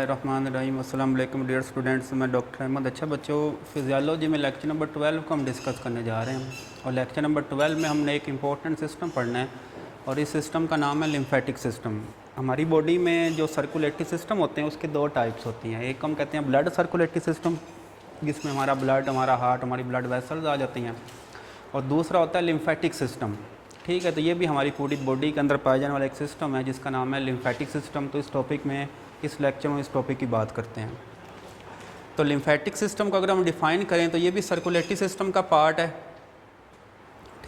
बिस्मिल्लाहिर्रहमानिर्रहीम। अस्सलाम वालेकुम डियर स्टूडेंट्स, मैं डॉक्टर अहमद। अच्छा बच्चों, फिजियोलॉजी में लेक्चर नंबर 12 को हम डिस्कस करने जा रहे हैं और लेक्चर नंबर 12 में हमने एक इम्पॉर्टेंट सिस्टम पढ़ना है और इस सिस्टम का नाम है लिम्फेटिक सिस्टम। हमारी बॉडी में जो सर्कुलेटरी सिस्टम होते हैं उसके दो टाइप्स होती हैं। एक हम कहते हैं ब्लड सर्कुलेटरी सिस्टम, जिसमें हमारा ब्लड, हमारा हार्ट, हमारी ब्लड वेसल्स आ जाती हैं, और दूसरा होता है लिम्फेटिक सिस्टम। ठीक है, तो ये भी हमारी पूरी बॉडी के अंदर पाया जाने वाला एक सिस्टम है जिसका नाम है लिम्फेटिक सिस्टम। तो इस टॉपिक में, इस लेक्चर में इस टॉपिक की बात करते हैं। तो लिम्फेटिक सिस्टम को अगर हम डिफ़ाइन करें तो ये भी सर्कुलेटरी सिस्टम का पार्ट है।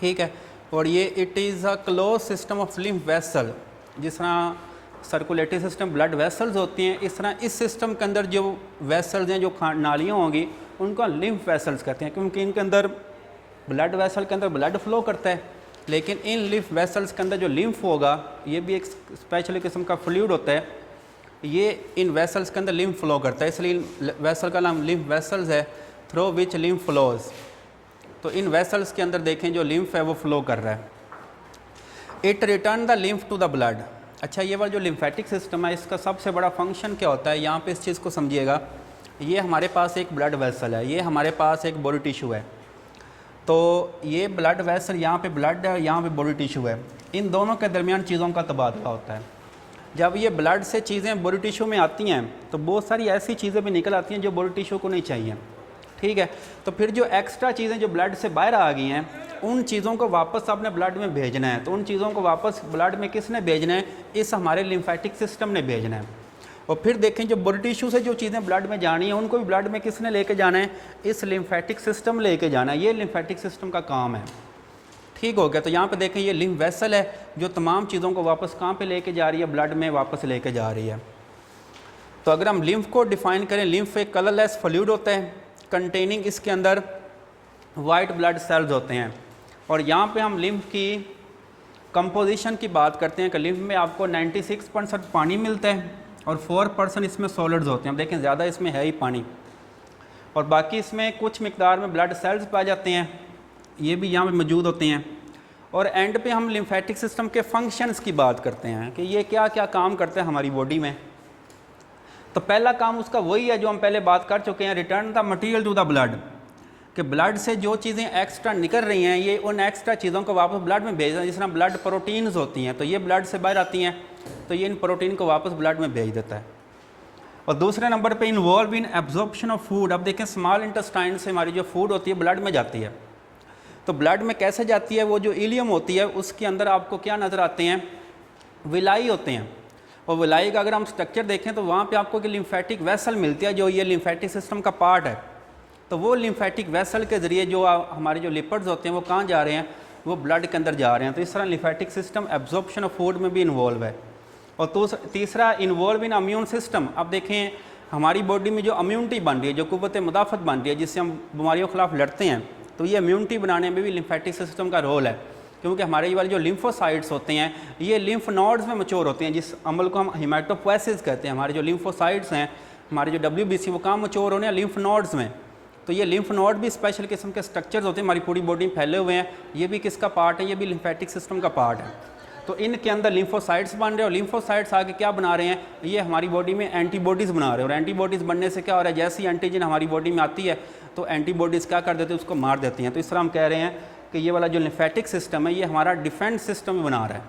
ठीक है, और ये it is a close system of lymph vessel. जिस तरह सर्कुलेटरी सिस्टम ब्लड वेसल्स होती हैं, इस तरह इस सिस्टम के अंदर जो वेसल्स हैं, जो नालियाँ होंगी, उनको लिम्फ वेसल्स कहते हैं, क्योंकि इनके अंदर ब्लड वेसल के अंदर ब्लड फ्लो करता है, लेकिन इन लिम्फ वेसल्स के अंदर जो लिम्फ होगा, ये भी एक स्पेशल किस्म का फ्लूइड होता है, ये इन वेसल्स के अंदर लिम्फ फ्लो करता है, इसलिए वेसल का नाम लिम्फ वेसल्स है, थ्रू विच लिम्फ फ्लोज। तो इन वेसल्स के अंदर देखें जो लिम्फ है वो फ्लो कर रहा है। It return the lymph to the blood. अच्छा, ये वाला जो लिम्फेटिक सिस्टम है, इसका सबसे बड़ा फंक्शन क्या होता है, यहाँ पे इस चीज़ को समझिएगा। ये हमारे पास एक ब्लड वेसल है, ये हमारे पास एक बॉडी टिश्यू है। तो ये ब्लड वेसल, यहाँ पे ब्लड है, यहाँ पे बॉडी टिश्यू है, इन दोनों के दरमियान चीज़ों का तबादला होता है। जब ये ब्लड से चीज़ें बॉडी टिश्यू में आती हैं तो बहुत सारी ऐसी चीज़ें भी निकल आती हैं जो बॉडी टिश्यू को नहीं चाहिए। ठीक है, तो फिर जो एक्स्ट्रा चीज़ें जो ब्लड से बाहर आ गई हैं, उन चीज़ों को वापस अपने ब्लड में भेजना है। तो उन चीज़ों को वापस ब्लड में किसने भेजना है? इस हमारे लिम्फेटिक सिस्टम ने भेजना है। और फिर देखें जो बॉडी टिश्यू से जो चीज़ें ब्लड में जानी है, उनको भी ब्लड में किसने लेके जाना है? इस लिम्फेटिक सिस्टम लेके जाना है। ये लिम्फेटिक सिस्टम का काम है। ठीक हो गया। तो यहाँ पे देखें ये लिम्फ वेसल है जो तमाम चीज़ों को वापस कहाँ पे लेके जा रही है? ब्लड में वापस लेके जा रही है। तो अगर हम लिम्फ को डिफ़ाइन करें, लिम्फ एक कलरलेस फ्लूइड होता है कंटेनिंग, इसके अंदर वाइट ब्लड सेल्स होते हैं। और यहाँ पे हम लिम्फ की कंपोजिशन की बात करते हैं कि लिम्फ में आपको 96% पानी मिलता है और 4% इसमें सॉलिड्स होते हैं। देखें ज़्यादा इसमें है ही पानी, और बाकी इसमें कुछ मिकदार में ब्लड सेल्स पाए जाते हैं, ये भी यहाँ पे मौजूद होते हैं। और एंड पे हम लिम्फेटिक सिस्टम के फंक्शंस की बात करते हैं कि ये क्या क्या काम करते हैं हमारी बॉडी में। तो पहला काम उसका वही है जो हम पहले बात कर चुके हैं, return the material to the blood. कि ब्लड से जो चीज़ें एक्स्ट्रा निकल रही हैं, ये उन एक्स्ट्रा चीज़ों को वापस ब्लड में भेज दें। जिस तरह ब्लड प्रोटीन्स होती हैं, तो ये ब्लड से बाहर आती हैं, तो ये इन प्रोटीन को वापस ब्लड में भेज देता है। और दूसरे नंबर पे involve in absorption of food. अब देखें स्मॉल इंटेस्टाइन से हमारी जो फूड होती है ब्लड में जाती है, तो ब्लड में कैसे जाती है? वो जो इलियम होती है उसके अंदर आपको क्या नज़र आते हैं? विलाई होते हैं। और विलाई का अगर हम स्ट्रक्चर देखें तो वहाँ पे आपको कि लिम्फेटिक वेसल मिलती है, जो ये लिम्फेटिक सिस्टम का पार्ट है। तो वो लिम्फेटिक वेसल के ज़रिए जो हमारे जो लिपिड्स होते हैं वो कहाँ जा रहे हैं? वो ब्लड के अंदर जा रहे हैं। तो इस तरह lymphatic system absorption of food में भी इन्वॉल्व है। और तीसरा इन्वॉल्व इन इम्यून सिस्टम। अब देखें हमारी बॉडी में जो इम्यूनिटी बन रही है, जो क़ुव्वत मुदाफ़त बन रही है, जिससे हम बीमारियों के खिलाफ लड़ते हैं, तो ये इम्यूनिटी बनाने में भी लिम्फेटिक सिस्टम का रोल है। क्योंकि हमारे ये वाले जो लिम्फोसाइट्स होते हैं, ये लिम्फ नोड्स में मैच्योर होते हैं, जिस अमल को हम हेमाटोपोएसिस कहते हैं। हमारे जो लिम्फोसाइट्स हैं, हमारे जो WBC, वो कहाँ मैच्योर होने हैं? लिम्फ नोड्स में। तो ये लिम्फ नोड भी स्पेशल किस्म के स्ट्रक्चर्स होते हैं, हमारी पूरी बॉडी में फैले हुए हैं। ये भी किसका पार्ट है? ये भी लिम्फेटिक सिस्टम का पार्ट है। तो इनके अंदर लिम्फोसाइट्स बन रहे हैं, और लिम्फोसाइट्स आगे क्या बना रहे हैं? ये हमारी बॉडी में एंटीबॉडीज़ बना रहे हैं। और एंटीबॉडीज़ बनने से क्या हो रहा है? जैसी एंटीजन हमारी बॉडी में आती है तो एंटीबॉडीज़ क्या कर देती है? उसको मार देती हैं। तो इस तरह हम कह रहे हैं कि ये वाला जो लिम्फेटिक सिस्टम है, ये हमारा डिफेंस सिस्टम बना रहा है।